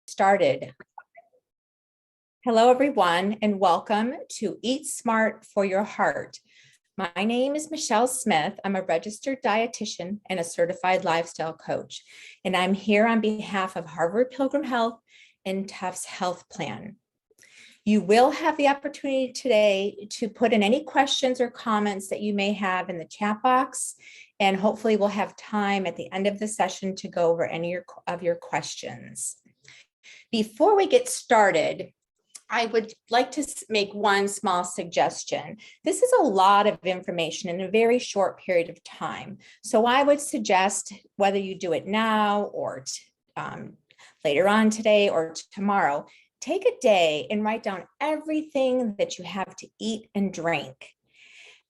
started. Hello, everyone, and welcome to Eat Smart for Your Heart. My name is Michelle Smith. I'm a registered dietitian and a certified lifestyle coach, and I'm here on behalf of Harvard Pilgrim Health and Tufts Health Plan. You will have the opportunity today to put in any questions or comments that you may have in the chat box, and hopefully we'll have time at the end of the session to go over any of your questions. Before we get started, I would like to make one small suggestion. This is a lot of information in a very short period of time. So I would suggest whether you do it now or later on today or tomorrow, take a day and write down everything that you have to eat and drink.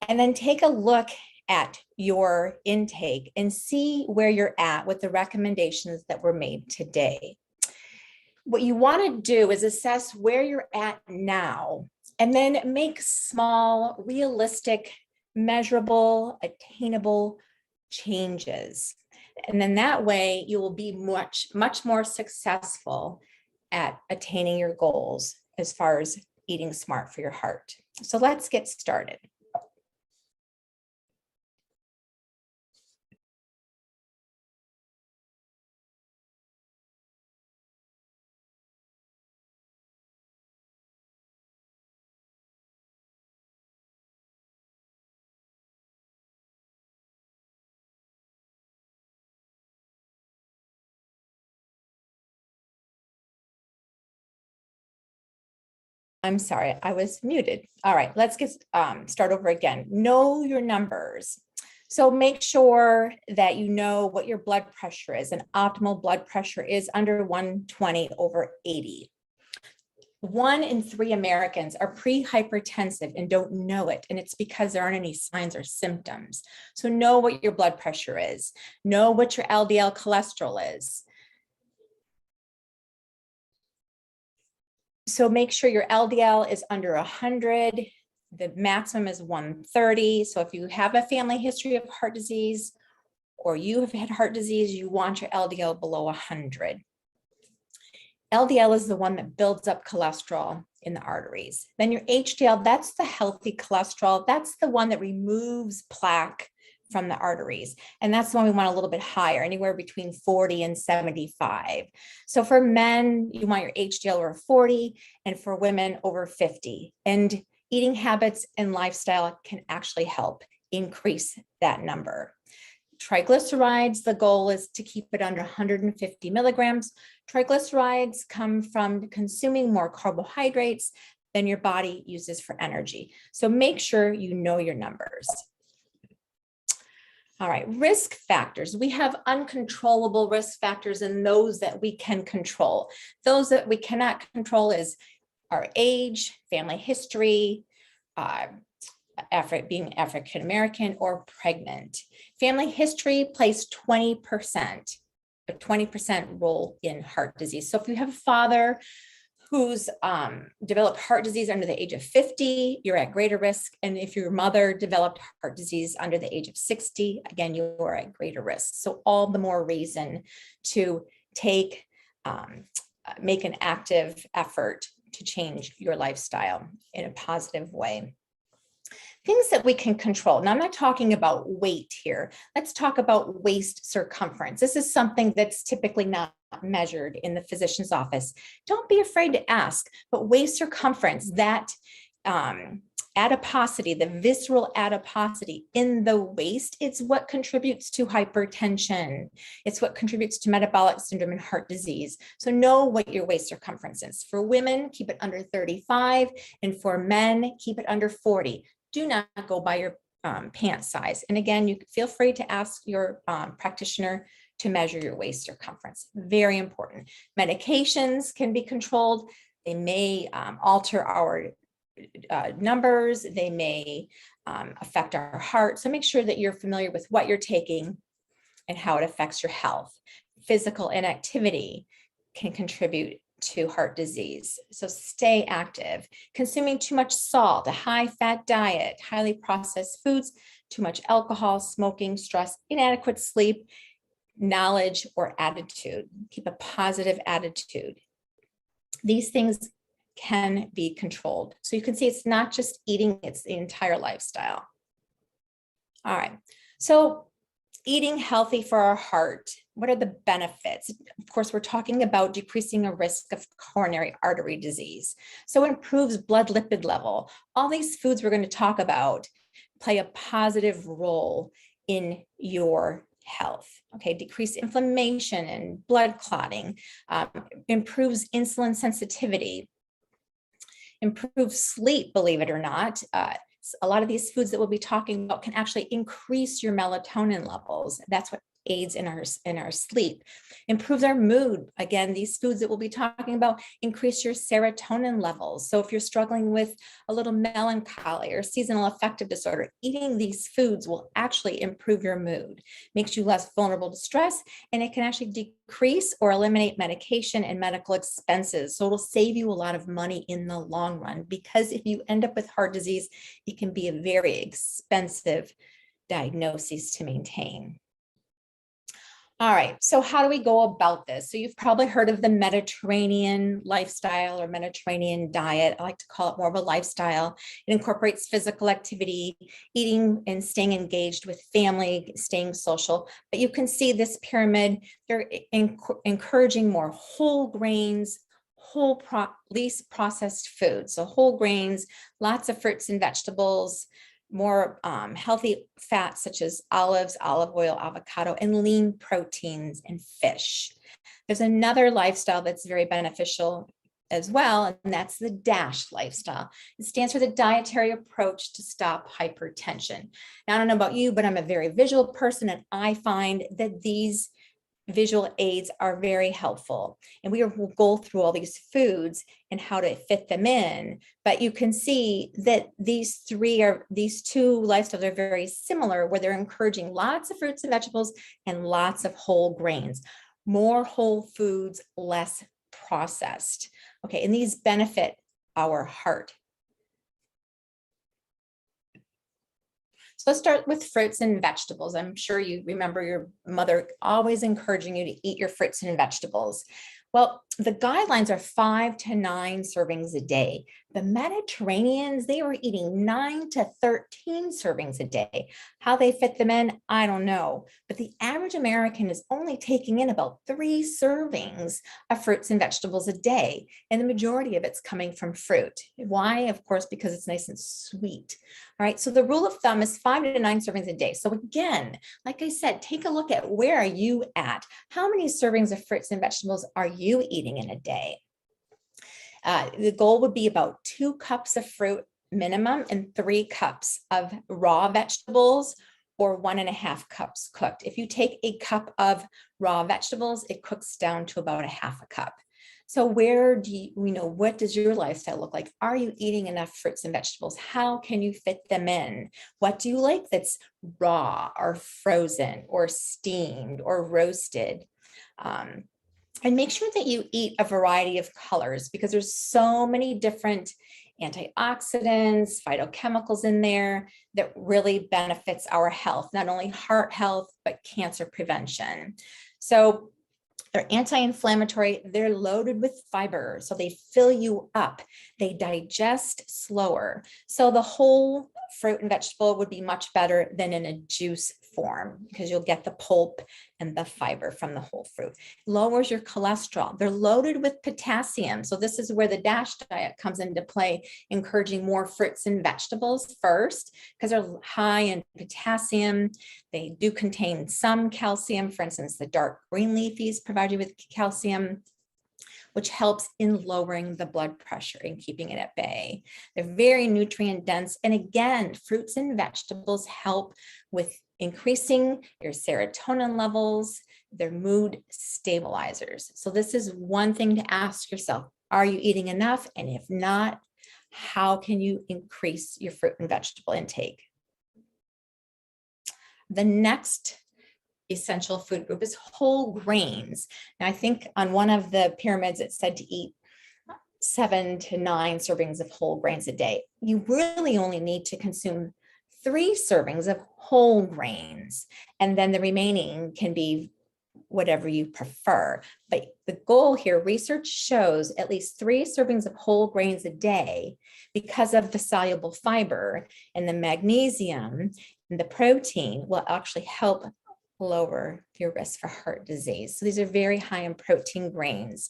And then take a look at your intake and see where you're at with the recommendations that were made today. What you want to do is assess where you're at now and then make small, realistic, measurable, attainable changes. And then that way you will be much more successful at attaining your goals as far as eating smart for your heart. So let's get started. I'm sorry, I was muted. All right, let's start over again. Know your numbers. So make sure that you know what your blood pressure is. An optimal blood pressure is under 120/80. 1 in 3 Americans are pre-hypertensive and don't know it, and it's because there aren't any signs or symptoms. So know what your blood pressure is. Know what your LDL cholesterol is. So make sure your LDL is under 100. The maximum is 130. So if you have a family history of heart disease or you have had heart disease, you want your LDL below 100. LDL is the one that builds up cholesterol in the arteries. Then your HDL, that's the healthy cholesterol. That's the one that removes plaque from the arteries. And that's the one we want a little bit higher, anywhere between 40 and 75. So for men, you want your HDL over 40, and for women over 50. And eating habits and lifestyle can actually help increase that number. Triglycerides, the goal is to keep it under 150 milligrams. Triglycerides come from consuming more carbohydrates than your body uses for energy. So make sure you know your numbers. All right, risk factors. We have uncontrollable risk factors and those that we can control. Those that we cannot control is our age, family history, being African American or pregnant. Family history plays 20%, a 20% role in heart disease. So if you have a father who's developed heart disease under the age of 50, you're at greater risk. And if your mother developed heart disease under the age of 60, again, you are at greater risk. So all the more reason to make an active effort to change your lifestyle in a positive way. Things that we can control. Now, I'm not talking about weight here. Let's talk about waist circumference. This is something that's typically not measured in the physician's office. Don't be afraid to ask, but waist circumference, that adiposity, the visceral adiposity in the waist, it's what contributes to hypertension. It's what contributes to metabolic syndrome and heart disease. So know what your waist circumference is. For women, keep it under 35, and for men, keep it under 40. Do not go by your pant size. And again, you feel free to ask your practitioner to measure your waist circumference. Very important. Medications can be controlled. They may alter our numbers. They may affect our heart. So make sure that you're familiar with what you're taking and how it affects your health. Physical inactivity can contribute to heart disease. So stay active. Consuming too much salt, a high-fat diet, highly processed foods, too much alcohol, smoking, stress, inadequate sleep, knowledge, or attitude. Keep a positive attitude. these things can be controlled. So you can see it's not just eating, it's the entire lifestyle. All right, so eating healthy for our heart, what are the benefits? Of course, we're talking about decreasing a risk of coronary artery disease. So it improves blood lipid level. All these foods we're going to talk about play a positive role in your health. Okay, decrease inflammation and blood clotting, improves insulin sensitivity, improves sleep, believe it or not. A lot of these foods that we'll be talking about can actually increase your melatonin levels. That's what aids in our sleep, improves our mood. Again, these foods that we'll be talking about increase your serotonin levels. So if you're struggling with a little melancholy or seasonal affective disorder, eating these foods will actually improve your mood, makes you less vulnerable to stress, and it can actually decrease or eliminate medication and medical expenses. So it'll save you a lot of money in the long run, because if you end up with heart disease, it can be a very expensive diagnosis to maintain. All right, so how do we go about this? So you've probably heard of the Mediterranean lifestyle or Mediterranean diet. I like to call it more of a lifestyle. It incorporates physical activity, eating and staying engaged with family, staying social. But you can see this pyramid, they're encouraging more whole grains, least processed foods. So whole grains, lots of fruits and vegetables, more healthy fats such as olives, olive oil, avocado, and lean proteins and fish. There's another lifestyle that's very beneficial as well, and that's the DASH lifestyle. It stands for the Dietary Approach to Stop Hypertension. Now, I don't know about you, but I'm a very visual person, and I find that these visual aids are very helpful. And we will go through all these foods and how to fit them in. But you can see that these two lifestyles are very similar, where they're encouraging lots of fruits and vegetables and lots of whole grains, more whole foods, less processed. Okay, and these benefit our heart. So let's start with fruits and vegetables. I'm sure you remember your mother always encouraging you to eat your fruits and vegetables. Well, the guidelines are 5 to 9 servings a day. The Mediterraneans, they were eating 9 to 13 servings a day. How they fit them in, I don't know. But the average American is only taking in about 3 servings of fruits and vegetables a day. And the majority of it's coming from fruit. Why? Of course, because it's nice and sweet. All right, so the rule of thumb is 5 to 9 servings a day. So again, like I said, take a look at where are you at? How many servings of fruits and vegetables are you eating in a day? The goal would be about 2 cups of fruit minimum and 3 cups of raw vegetables, or 1.5 cups cooked. If you take a cup of raw vegetables, it cooks down to about 1/2 cup. So what does your lifestyle look like? Are you eating enough fruits and vegetables? How can you fit them in? What do you like that's raw or frozen or steamed or roasted? And make sure that you eat a variety of colors, because there's so many different antioxidants, phytochemicals in there that really benefits our health, not only heart health, but cancer prevention. So they're anti-inflammatory, they're loaded with fiber, so they fill you up, they digest slower. So the whole fruit and vegetable would be much better than in a juice form, because you'll get the pulp and the fiber from the whole fruit. Lowers your cholesterol. They're loaded with potassium. So this is where the DASH diet comes into play, encouraging more fruits and vegetables first, because they're high in potassium. They do contain some calcium. For instance, the dark green leafies provide you with calcium, which helps in lowering the blood pressure and keeping it at bay. They're very nutrient dense. And again, fruits and vegetables help with increasing your serotonin levels. They're mood stabilizers. So this is one thing to ask yourself: are you eating enough? And if not, how can you increase your fruit and vegetable intake? The next essential food group is whole grains. Now, I think on one of the pyramids, it said to eat 7 to 9 servings of whole grains a day. You really only need to consume 3 servings of whole grains, and then the remaining can be whatever you prefer. But the goal here, research shows at least 3 servings of whole grains a day because of the soluble fiber and the magnesium and the protein will actually help lower your risk for heart disease. So these are very high in protein grains.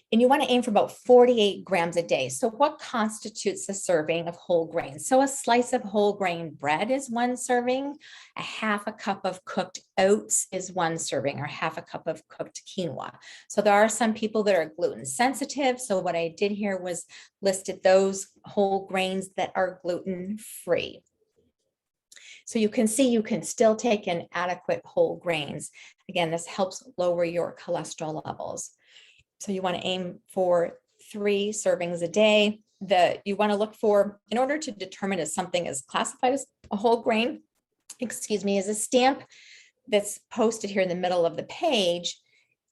And you want to aim for about 48 grams a day. So what constitutes a serving of whole grains? So a slice of whole grain bread is 1 serving, a half a cup of cooked oats is 1 serving, or half a cup of cooked quinoa. So there are some people that are gluten sensitive. So what I did here was listed those whole grains that are gluten free. So you can see you can still take in adequate whole grains. Again, this helps lower your cholesterol levels. So you want to aim for 3 servings a day. You want to look for, in order to determine if something is classified as a whole grain, is a stamp that's posted here in the middle of the page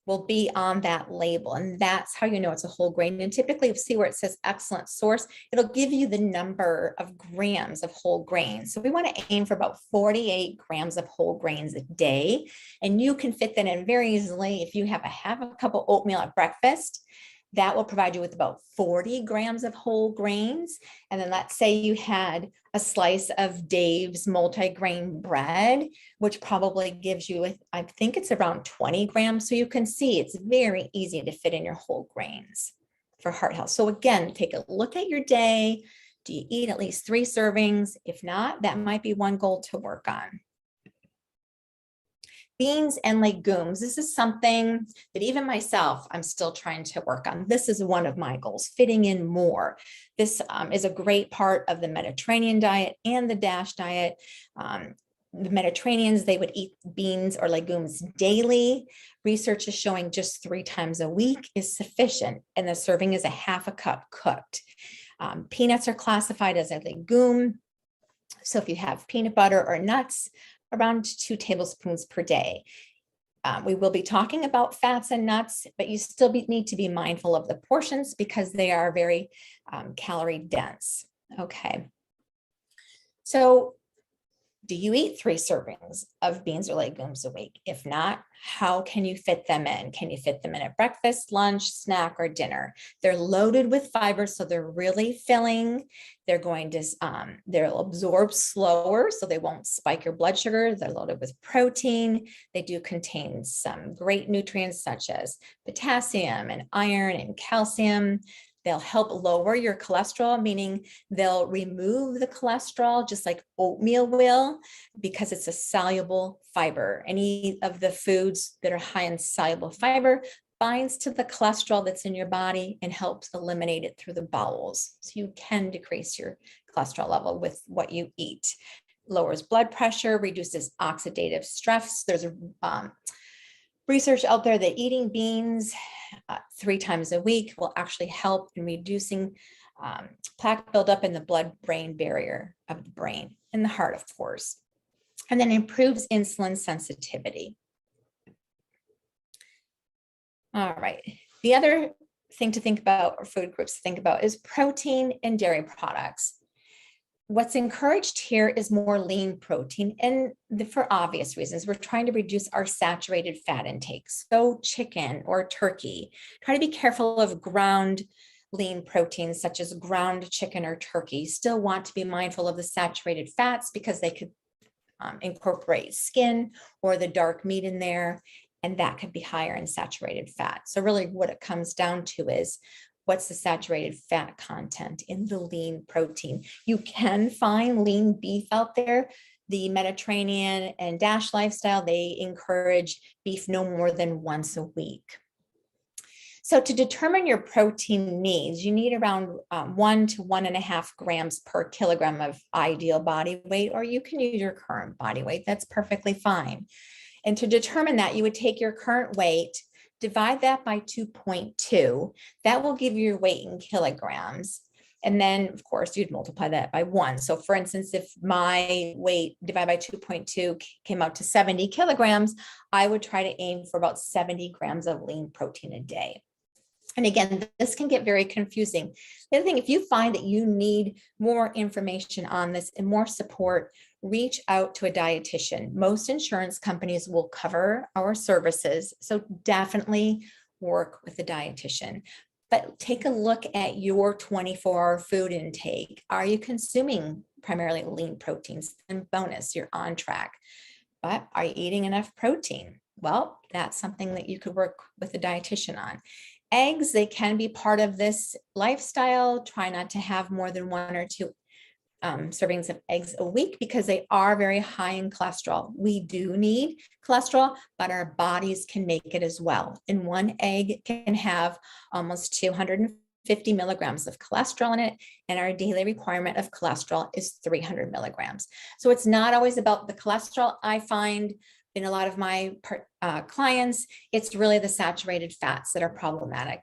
will be on that label. And that's how you know it's a whole grain. And typically you'll see where it says excellent source, it'll give you the number of grams of whole grains. So we want to aim for about 48 grams of whole grains a day. And you can fit that in very easily. If you have a half a cup of oatmeal at breakfast, that will provide you with about 40 grams of whole grains. And then let's say you had a slice of Dave's multi-grain bread, which probably gives you, I think it's around 20 grams. So you can see it's very easy to fit in your whole grains for heart health. So again, take a look at your day. Do you eat at least 3 servings? If not, that might be one goal to work on. Beans and legumes. This is something that even myself, I'm still trying to work on. This is one of my goals, fitting in more. This is a great part of the Mediterranean diet and the DASH diet. The Mediterraneans, they would eat beans or legumes daily. Research is showing just 3 times a week is sufficient, and the serving is a half a cup cooked. Peanuts are classified as a legume. So if you have peanut butter or nuts, around 2 tablespoons per day. We will be talking about fats and nuts, but you still need to be mindful of the portions because they are very calorie dense. Okay. So do you eat 3 servings of beans or legumes a week? If not, how can you fit them in? Can you fit them in at breakfast, lunch, snack, or dinner? They're loaded with fiber, so they're really filling. They're going to, they'll absorb slower, so they won't spike your blood sugar. They're loaded with protein. They do contain some great nutrients such as potassium and iron and calcium. They'll help lower your cholesterol, meaning they'll remove the cholesterol just like oatmeal will, because it's a soluble fiber. Any of the foods that are high in soluble fiber binds to the cholesterol that's in your body and helps eliminate it through the bowels. So you can decrease your cholesterol level with what you eat. Lowers blood pressure, reduces oxidative stress. There's research out there that eating beans 3 times a week will actually help in reducing plaque buildup in the blood-brain barrier of the brain and the heart, of course, and then improves insulin sensitivity. All right. The other thing to think about, or food groups to think about, is protein and dairy products. What's encouraged here is more lean protein, and for obvious reasons. We're trying to reduce our saturated fat intake. So chicken or turkey, try to be careful of ground lean proteins such as ground chicken or turkey. Still want to be mindful of the saturated fats because they could incorporate skin or the dark meat in there, and that could be higher in saturated fat. So really what it comes down to is, what's the saturated fat content in the lean protein? You can find lean beef out there. The Mediterranean and DASH lifestyle, they encourage beef no more than once a week. So to determine your protein needs, you need around 1 to 1.5 grams per kilogram of ideal body weight, or you can use your current body weight. That's perfectly fine. And to determine that, you would take your current weight, divide that by 2.2. That will give you your weight in kilograms. And then, of course, you'd multiply that by 1. So for instance, if my weight divided by 2.2 came out to 70 kilograms, I would try to aim for about 70 grams of lean protein a day. And again, this can get very confusing. The other thing, if you find that you need more information on this and more support, reach out to a dietitian. Most insurance companies will cover our services, so definitely work with a dietitian. But take a look at your 24-hour food intake. Are you consuming primarily lean proteins? And bonus, you're on track. But are you eating enough protein? Well, that's something that you could work with a dietitian on. Eggs, they can be part of this lifestyle. Try not to have more than 1 or 2 servings of eggs a week because they are very high in cholesterol. We do need cholesterol, but our bodies can make it as well. And 1 egg can have almost 250 milligrams of cholesterol in it, and our daily requirement of cholesterol is 300 milligrams. So it's not always about the cholesterol. I find in a lot of my clients, it's really the saturated fats that are problematic,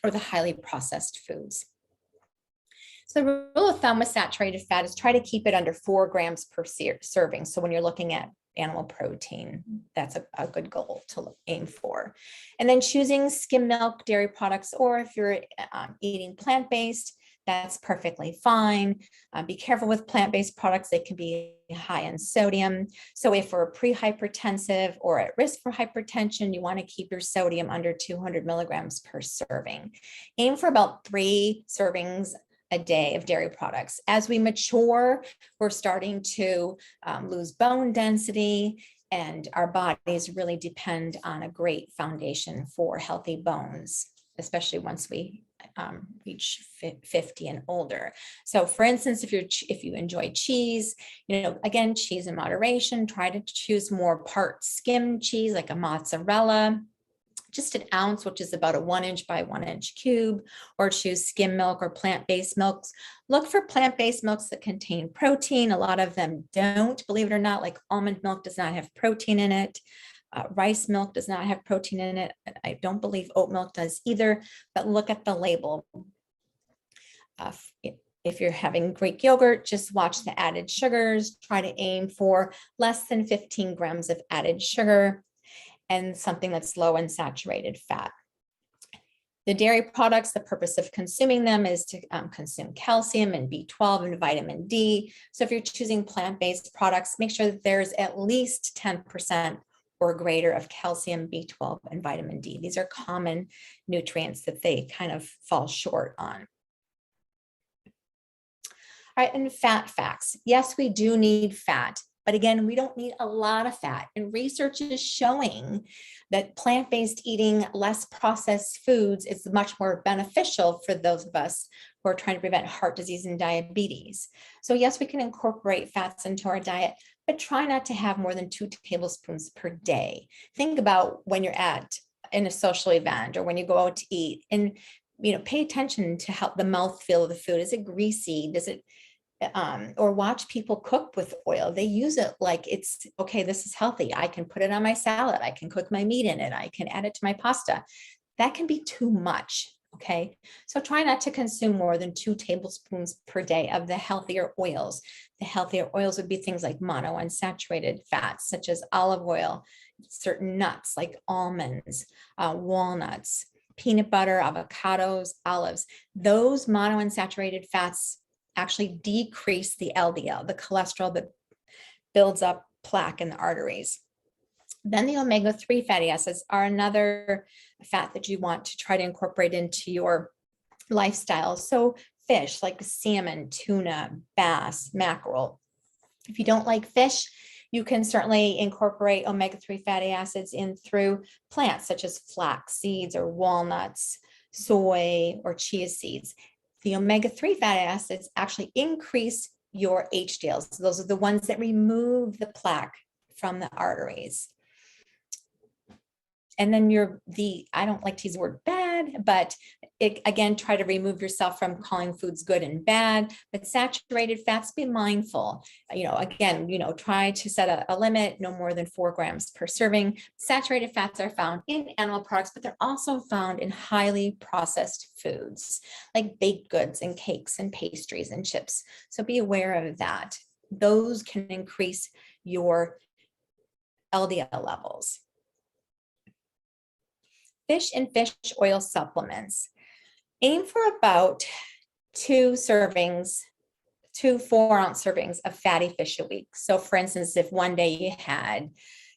or the highly processed foods. So the rule of thumb with saturated fat is try to keep it under 4 grams per serving. So when you're looking at animal protein, that's a good goal to aim for. And then choosing skim milk, dairy products, or if you're eating plant-based, that's perfectly fine. Be careful with plant-based products. They can be high in sodium. So if we're pre-hypertensive or at risk for hypertension, you want to keep your sodium under 200 milligrams per serving. Aim for about 3 servings a day of dairy products. As we mature, we're starting to lose bone density, and our bodies really depend on a great foundation for healthy bones, especially once we reach 50 and older. So for instance, if you enjoy cheese, again, cheese in moderation, try to choose more part skim cheese like a mozzarella, just an ounce, which is about a 1 inch by 1 inch cube, or choose skim milk or plant-based milks. Look for plant-based milks that contain protein. A lot of them don't, believe it or not, like almond milk does not have protein in it. Rice milk does not have protein in it. I don't believe oat milk does either, but look at the label. If you're having Greek yogurt, just watch the added sugars. Try to aim for less than 15 grams of added sugar, and something that's low in saturated fat. The dairy products, the purpose of consuming them is to consume calcium and B12 and vitamin D. So if you're choosing plant-based products, make sure that there's at least 10% or greater of calcium, B12, and vitamin D. These are common nutrients that they kind of fall short on. All right, and fat facts. Yes, we do need fat. But again, we don't need a lot of fat. And research is showing that plant-based eating, less processed foods is much more beneficial for those of us who are trying to prevent heart disease and diabetes. So yes, we can incorporate fats into our diet, but try not to have more than 2 tablespoons per day. Think about when you're in a social event or when you go out to eat, and pay attention to how the mouthfeel of the food. Is it greasy? Does it or watch people cook with oil. They use it like it's, okay, this is healthy. I can put it on my salad. I can cook my meat in it. I can add it to my pasta. That can be too much. Okay. So try not to consume more than 2 tablespoons per day of the healthier oils. The healthier oils would be things like monounsaturated fats, such as olive oil, certain nuts like almonds, walnuts, peanut butter, avocados, olives. Those monounsaturated fats actually decrease the LDL, the cholesterol that builds up plaque in the arteries. Then the omega-3 fatty acids are another fat that you want to try to incorporate into your lifestyle. So fish like salmon, tuna, bass, mackerel. If you don't like fish, you can certainly incorporate omega-3 fatty acids in through plants such as flax seeds or walnuts, soy, or chia seeds. The omega-3 fatty acids actually increase your HDLs. So those are the ones that remove the plaque from the arteries. And then I don't like to use the word bad, but again, try to remove yourself from calling foods good and bad. But saturated fats, be mindful. Again, try to set a limit, no more than 4 grams per serving. Saturated fats are found in animal products, but they're also found in highly processed foods like baked goods and cakes and pastries and chips. So be aware of that. Those can increase your LDL levels. Fish and fish oil supplements. Aim for about 2 servings 2 4-ounce servings of fatty fish a week. So for instance, if one day you had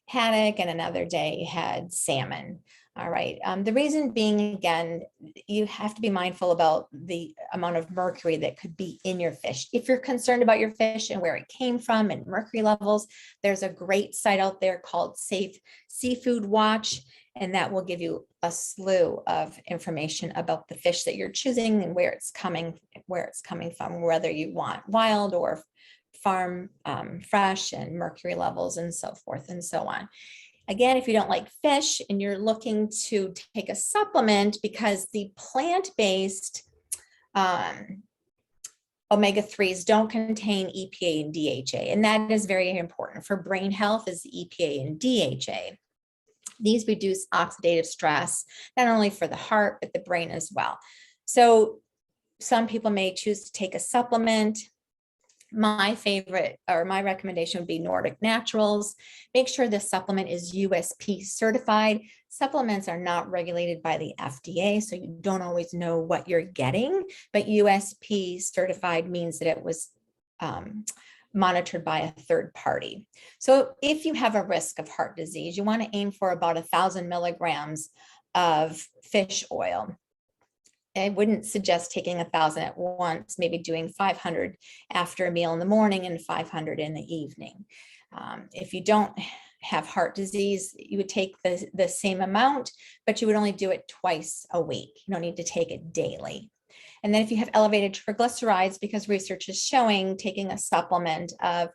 haddock and another day you had salmon. All right. The reason being, again, you have to be mindful about the amount of mercury that could be in your fish. If you're concerned about your fish and where it came from and mercury levels, there's a great site out there called Safe Seafood Watch, and that will give you a slew of information about the fish that you're choosing and where it's coming from, whether you want wild or farm fresh, and mercury levels and so forth and so on. Again, if you don't like fish and you're looking to take a supplement, because the plant-based omega-3s don't contain EPA and DHA, and that is very important for brain health, is the EPA and DHA. These reduce oxidative stress, not only for the heart, but the brain as well. So some people may choose to take a supplement. My favorite, or my recommendation, would be Nordic Naturals. Make sure the supplement is USP certified. Supplements are not regulated by the FDA, so you don't always know what you're getting, but USP certified means that it was monitored by a third party. So if you have a risk of heart disease, you want to aim for about 1,000 milligrams of fish oil. I wouldn't suggest taking 1,000 at once, maybe doing 500 after a meal in the morning and 500 in the evening. If you don't have heart disease, you would take the same amount, but you would only do it twice a week. You don't need to take it daily. And then if you have elevated triglycerides, because research is showing taking a supplement of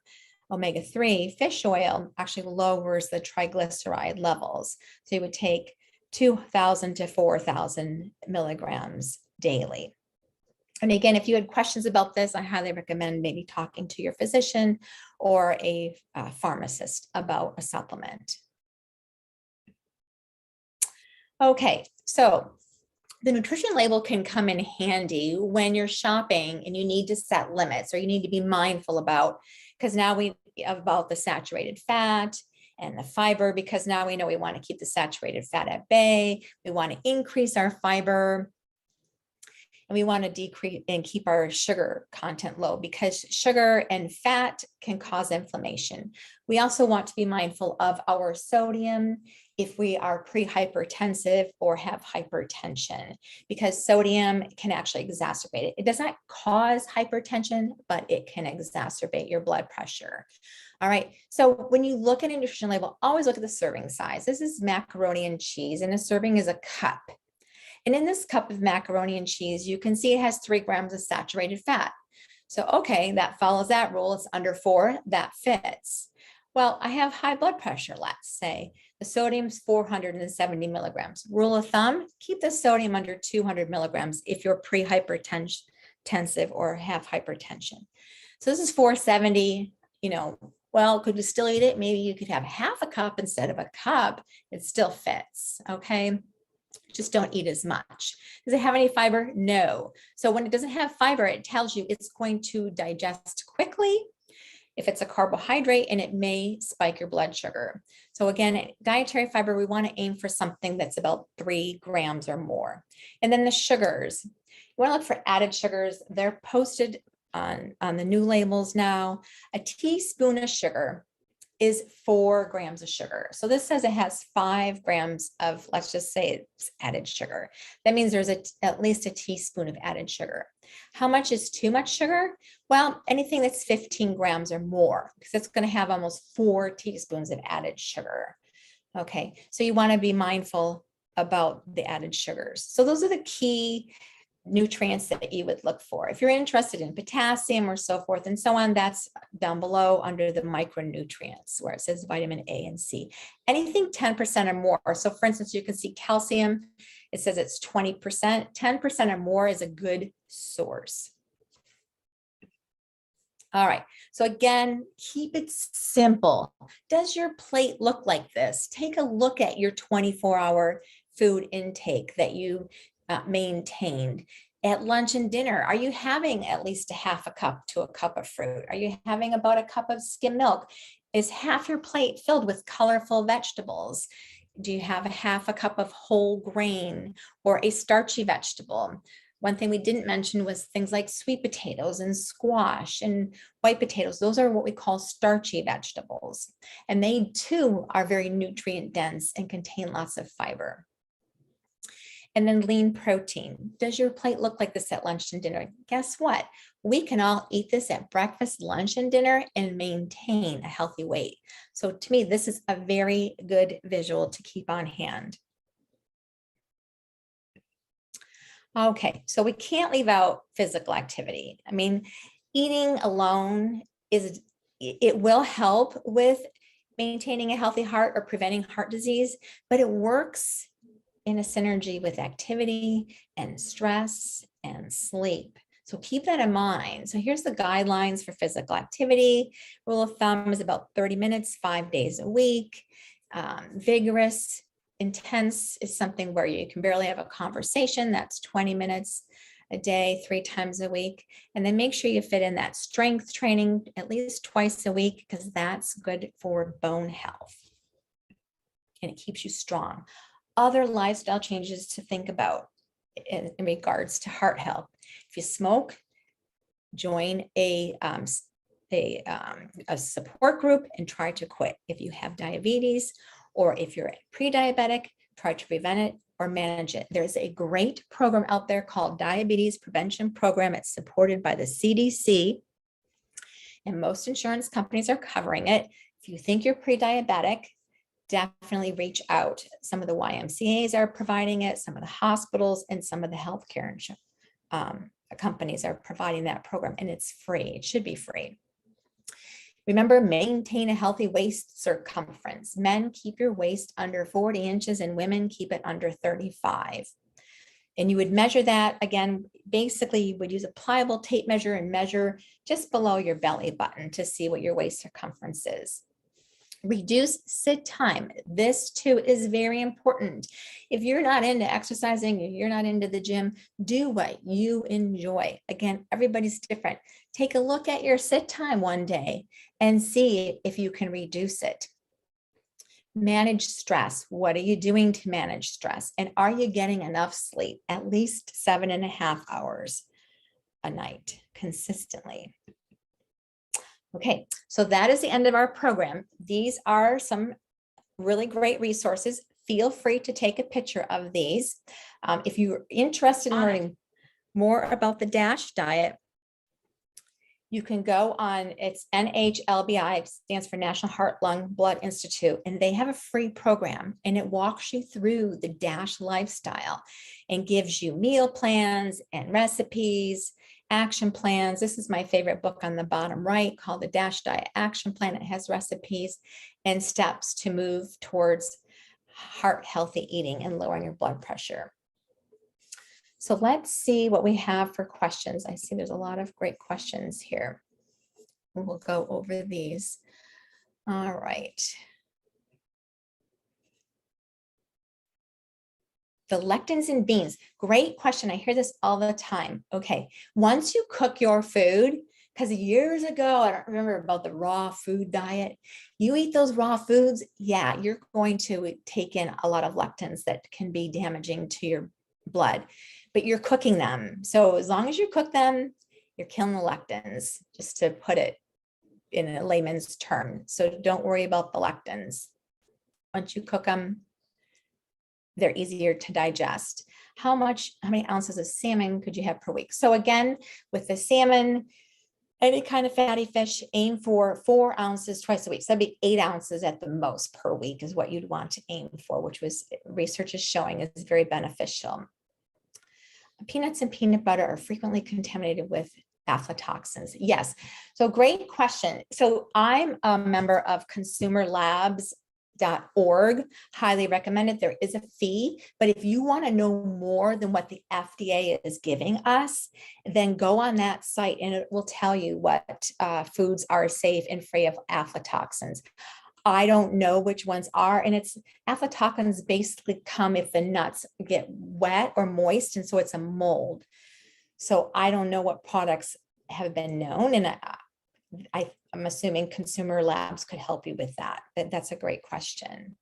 omega-3 fish oil actually lowers the triglyceride levels. So you would take 2,000 to 4,000 milligrams daily. And again, if you had questions about this, I highly recommend maybe talking to your physician or a pharmacist about a supplement. Okay, so the nutrition label can come in handy when you're shopping and you need to set limits, or you need to be mindful about, because now about the saturated fat and the fiber, because now we know we want to keep the saturated fat at bay. We want to increase our fiber, and we want to decrease and keep our sugar content low, because sugar and fat can cause inflammation. We also want to be mindful of our sodium if we are pre-hypertensive or have hypertension, because sodium can actually exacerbate it. It does not cause hypertension, but it can exacerbate your blood pressure. All right, so when you look at a nutrition label, always look at the serving size. This is macaroni and cheese, and a serving is a cup. And in this cup of macaroni and cheese, you can see it has 3 grams of saturated fat. So, okay, that follows that rule. It's under 4, that fits. Well, I have high blood pressure, let's say. The sodium's 470 milligrams. Rule of thumb, keep the sodium under 200 milligrams if you're pre-hypertensive or have hypertension. So this is 470, well, could you still eat it? Maybe you could have half a cup instead of a cup. It still fits, okay? Just don't eat as much. Does it have any fiber? No. So when it doesn't have fiber, it tells you it's going to digest quickly if it's a carbohydrate, and it may spike your blood sugar. So again, dietary fiber, we want to aim for something that's about 3 grams or more. And then the sugars, you want to look for added sugars. They're posted on the new labels now. A teaspoon of sugar is 4 grams of sugar. So this says it has 5 grams of, let's just say it's added sugar. That means there's at least a teaspoon of added sugar. How much is too much sugar? Well, anything that's 15 grams or more, because it's going to have almost 4 teaspoons of added sugar. Okay, so you want to be mindful about the added sugars. So those are the key nutrients that you would look for. If you're interested in potassium or so forth and so on, that's down below under the micronutrients where it says vitamin A and C. Anything 10% or more. So for instance, you can see calcium, it says it's 20%. 10% or more is a good source. All right, so again, keep it simple. Does your plate look like this? Take a look at your 24-hour food intake that you maintained. At lunch and dinner, are you having at least a half a cup to a cup of fruit? Are you having about a cup of skim milk? Is half your plate filled with colorful vegetables? Do you have a half a cup of whole grain or a starchy vegetable? One thing we didn't mention was things like sweet potatoes and squash and white potatoes. Those are what we call starchy vegetables. And they too are very nutrient dense and contain lots of fiber. And then lean protein. Does your plate look like this at lunch and dinner? Guess what? We can all eat this at breakfast, lunch, and dinner and maintain a healthy weight. So to me, this is a very good visual to keep on hand. Okay, so we can't leave out physical activity. I mean, eating alone it will help with maintaining a healthy heart or preventing heart disease, but it works in a synergy with activity and stress and sleep. So keep that in mind. So here's the guidelines for physical activity. Rule of thumb is about 30 minutes, 5 days a week. Vigorous, intense is something where you can barely have a conversation. That's 20 minutes a day, 3 times a week. And then make sure you fit in that strength training at least twice a week, because that's good for bone health and it keeps you strong. Other lifestyle changes to think about in regards to heart health. If you smoke, join a support group and try to quit. If you have diabetes or if you're pre-diabetic, try to prevent it or manage it. There's a great program out there called Diabetes Prevention Program. It's supported by the CDC, and most insurance companies are covering it. If you think you're pre-diabetic, definitely reach out. Some of the YMCAs are providing it, some of the hospitals, and some of the healthcare companies are providing that program, and it's free. It should be free. Remember, maintain a healthy waist circumference. Men, keep your waist under 40 inches and women keep it under 35. And you would measure that again, basically you would use a pliable tape measure and measure just below your belly button to see what your waist circumference is. Reduce sit time. This too is very important. If you're not into exercising, if you're not into the gym, do what you enjoy. Again, everybody's different. Take a look at your sit time one day and see if you can reduce it. Manage stress. What are you doing to manage stress? And are you getting enough sleep? At least 7.5 hours a night consistently. Okay, so that is the end of our program. These are some really great resources. Feel free to take a picture of these. If you're interested in learning more about the DASH diet, you can go on, it's NHLBI, it stands for National Heart, Lung, Blood Institute, and they have a free program and it walks you through the DASH lifestyle and gives you meal plans and recipes, action plans. This is my favorite book on the bottom right called the DASH Diet Action Plan. It has recipes and steps to move towards heart healthy eating and lowering your blood pressure. So let's see what we have for questions. I see there's a lot of great questions here. We'll go over these. All right. The lectins in beans, great question. I hear this all the time. Okay, once you cook your food, because years ago, I don't remember about the raw food diet. You eat those raw foods, yeah, you're going to take in a lot of lectins that can be damaging to your blood, but you're cooking them. So as long as you cook them, you're killing the lectins, just to put it in a layman's term. So don't worry about the lectins. Once you cook them, they're easier to digest. How many ounces of salmon could you have per week? So again, with the salmon, any kind of fatty fish, aim for 4 ounces twice a week. So that'd be 8 ounces at the most per week is what you'd want to aim for, which was research is showing is very beneficial. Peanuts and peanut butter are frequently contaminated with aflatoxins. Yes, so great question. So I'm a member of consumerlabs.org. Highly recommended. There is a fee, but if you want to know more than what the FDA is giving us, then go on that site and it will tell you what foods are safe and free of aflatoxins. I don't know which ones are, and it's aflatoxins basically come if the nuts get wet or moist, and so it's a mold. So I don't know what products have been known, and I'm assuming Consumer Labs could help you with that. But that's a great question.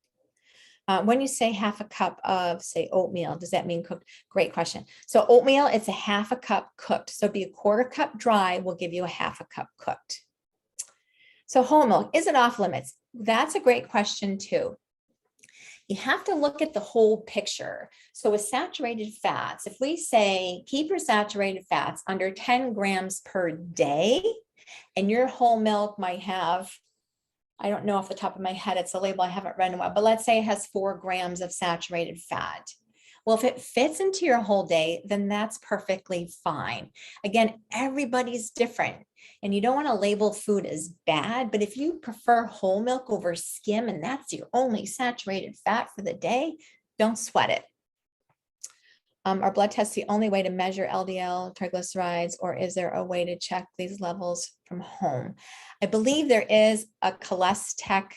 When you say half a cup of, say, oatmeal, does that mean cooked? Great question. So oatmeal, it's a half a cup cooked. So it'd be a quarter cup dry will give you a half a cup cooked. So whole milk, is it off limits? That's a great question too. You have to look at the whole picture. So with saturated fats, if we say keep your saturated fats under 10 grams per day, and your whole milk might have, I don't know off the top of my head, it's a label I haven't read in a while, but let's say it has 4 grams of saturated fat. Well, if it fits into your whole day, then that's perfectly fine. Again, everybody's different, and you don't want to label food as bad, but if you prefer whole milk over skim and that's your only saturated fat for the day, don't sweat it. Are blood tests the only way to measure LDL, triglycerides, or is there a way to check these levels from home? I believe there is a Cholestech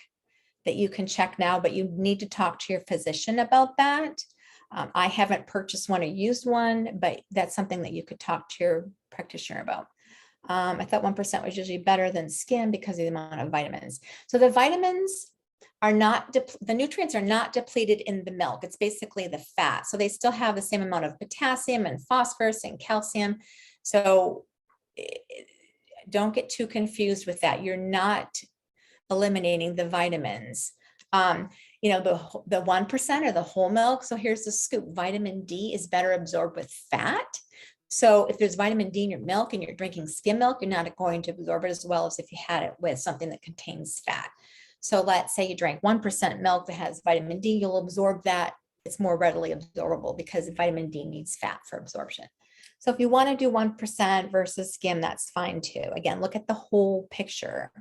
that you can check now, but you need to talk to your physician about that. I haven't purchased one or used one, but that's something that you could talk to your practitioner about. I thought 1% was usually better than skim because of the amount of vitamins. So the vitamins are not, the nutrients are not depleted in the milk. It's basically the fat. So they still have the same amount of potassium and phosphorus and calcium. So don't get too confused with that. You're not eliminating the vitamins. You know, the 1% or the whole milk. So here's the scoop. Vitamin D is better absorbed with fat. So if there's vitamin D in your milk and you're drinking skim milk, you're not going to absorb it as well as if you had it with something that contains fat. So let's say you drank 1% milk that has vitamin D, you'll absorb that. It's more readily absorbable because vitamin D needs fat for absorption. So if you want to do 1% versus skim, that's fine too. Again, look at the whole picture.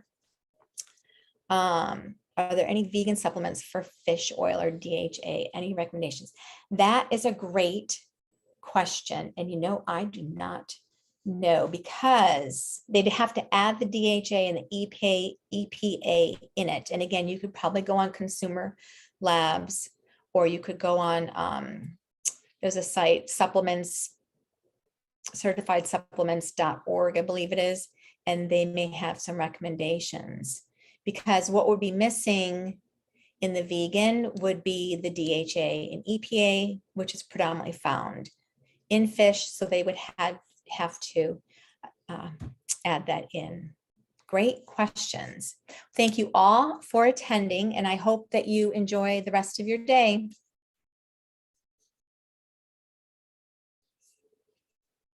Are there any vegan supplements for fish oil or DHA? Any recommendations? That is a great question. And you know, I do not know because they'd have to add the DHA and the EPA in it. And again, you could probably go on Consumer Labs, or you could go on, there's a site, supplements, certifiedsupplements.org, I believe it is, and they may have some recommendations. Because what would be missing in the vegan would be the DHA and EPA, which is predominantly found in fish. So they would have to add that in. Great questions. Thank you all for attending, and I hope that you enjoy the rest of your day.